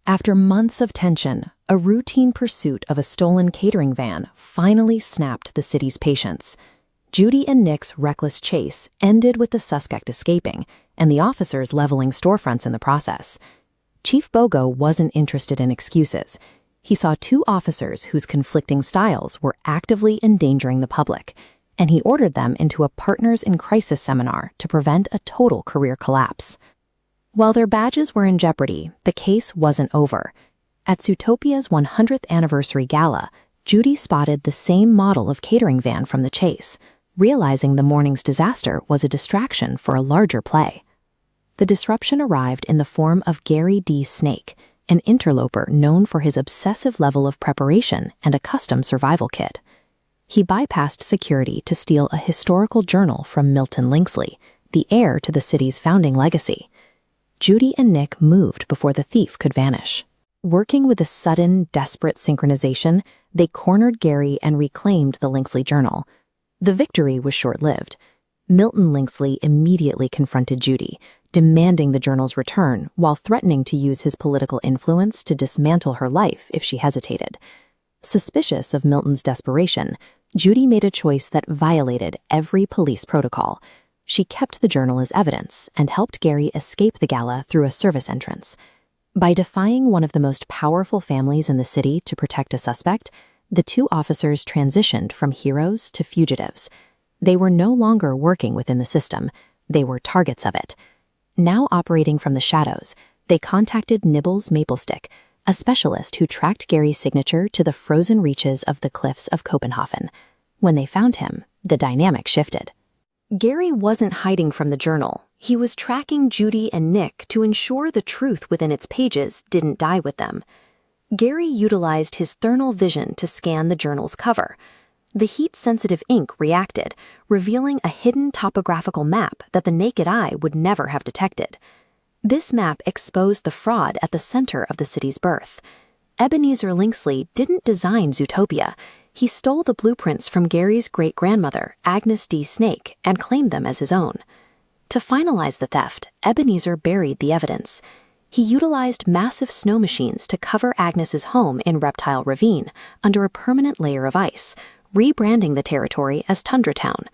After months of tension, a routine pursuit of a stolen catering van finally snapped the city's patience. Judy and Nick's reckless chase ended with the suspect escaping and the officers leveling storefronts in the process. Chief Bogo wasn't interested in excuses. He saw two officers whose conflicting styles were actively endangering the public, and he ordered them into a Partners in Crisis seminar to prevent a total career collapse. While their badges were in jeopardy, the case wasn't over. At Zootopia's 100th anniversary gala, Judy spotted the same model of catering van from the chase, realizing the morning's disaster was a distraction for a larger play. The disruption arrived in the form of Gary D. Snake, an interloper known for his obsessive level of preparation and a custom survival kit. He bypassed security to steal a historical journal from Milton Lynxley, the heir to the city's founding legacy. Judy and Nick moved before the thief could vanish. Working with a sudden, desperate synchronization, they cornered Gary and reclaimed the Lynxley journal. The victory was short-lived. Milton Lynxley immediately confronted Judy, demanding the journal's return while threatening to use his political influence to dismantle her life if she hesitated. Suspicious of Milton's desperation, Judy made a choice that violated every police protocol. She kept the journal as evidence and helped Gary escape the gala through a service entrance. By defying one of the most powerful families in the city to protect a suspect, the two officers transitioned from heroes to fugitives. They were no longer working within the system, they were targets of it. Now operating from the shadows, they contacted Nibbles Maplestick, a specialist who tracked Gary's signature to the frozen reaches of the cliffs of Copenhagen. When they found him, the dynamic shifted. Gary wasn't hiding from the journal. He was tracking Judy and Nick to ensure the truth within its pages didn't die with them. Gary utilized his thermal vision to scan the journal's cover. The heat-sensitive ink reacted, revealing a hidden topographical map that the naked eye would never have detected. This map exposed the fraud at the center of the city's birth. Ebenezer Lynxley didn't design Zootopia. He stole the blueprints from Gary's great-grandmother, Agnes D. Snake, and claimed them as his own. To finalize the theft, Ebenezer buried the evidence. He utilized massive snow machines to cover Agnes's home in Reptile Ravine under a permanent layer of ice, rebranding the territory as Tundra Town.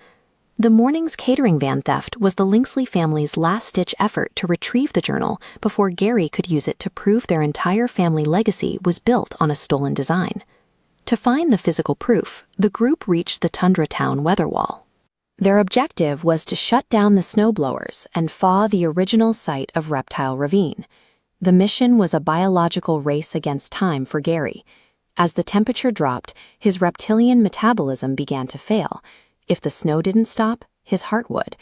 The morning's catering van theft was the Lynxley family's last-ditch effort to retrieve the journal before Gary could use it to prove their entire family legacy was built on a stolen design. To find the physical proof, the group reached the Tundra Town weather wall. Their objective was to shut down the snowblowers and thaw the original site of Reptile Ravine. The mission was a biological race against time for Gary. As the temperature dropped, his reptilian metabolism began to fail. If the snow didn't stop, his heart would.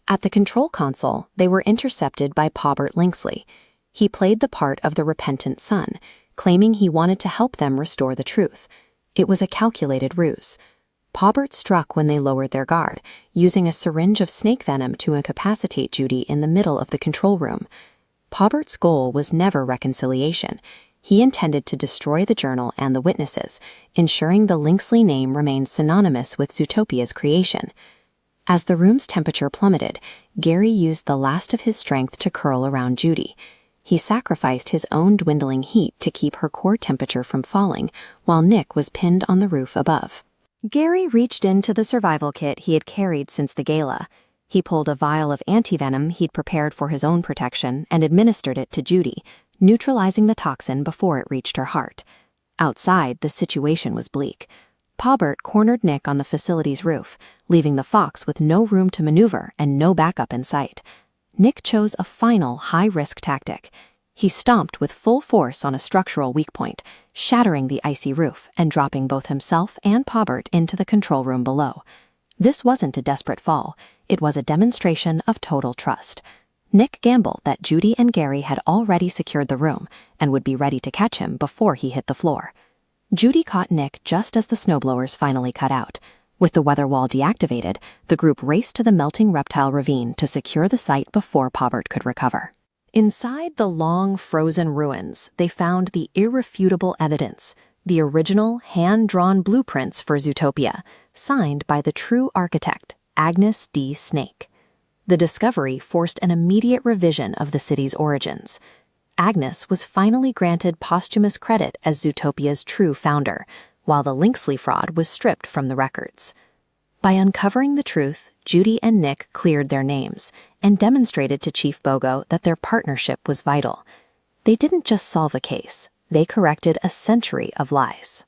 At the control console, they were intercepted by Pawbert Lynxley. He played the part of the repentant son, claiming he wanted to help them restore the truth. It was a calculated ruse. Pawbert struck when they lowered their guard, using a syringe of snake venom to incapacitate Judy in the middle of the control room. Pawbert's goal was never reconciliation. He intended to destroy the journal and the witnesses, ensuring the Lynxley name remained synonymous with Zootopia's creation. As the room's temperature plummeted, Gary used the last of his strength to curl around Judy. He sacrificed his own dwindling heat to keep her core temperature from falling, while Nick was pinned on the roof above. Gary reached into the survival kit he had carried since the gala. He pulled a vial of antivenom he'd prepared for his own protection and administered it to Judy, neutralizing the toxin before it reached her heart. Outside, the situation was bleak. Pawbert cornered Nick on the facility's roof, leaving the fox with no room to maneuver and no backup in sight. Nick chose a final high-risk tactic. He stomped with full force on a structural weak point, shattering the icy roof and dropping both himself and Pawbert into the control room below. This wasn't a desperate fall. It was a demonstration of total trust. Nick gambled that Judy and Gary had already secured the room and would be ready to catch him before he hit the floor. Judy caught Nick just as the snowblowers finally cut out. With the weather wall deactivated, the group raced to the melting Reptile Ravine to secure the site before Pawbert could recover. Inside the long, frozen ruins, they found the irrefutable evidence, the original hand-drawn blueprints for Zootopia, signed by the true architect, Agnes D. Snake. The discovery forced an immediate revision of the city's origins. Agnes was finally granted posthumous credit as Zootopia's true founder, while the Lynxley fraud was stripped from the records. By uncovering the truth, Judy and Nick cleared their names and demonstrated to Chief Bogo that their partnership was vital. They didn't just solve a case, they corrected a century of lies.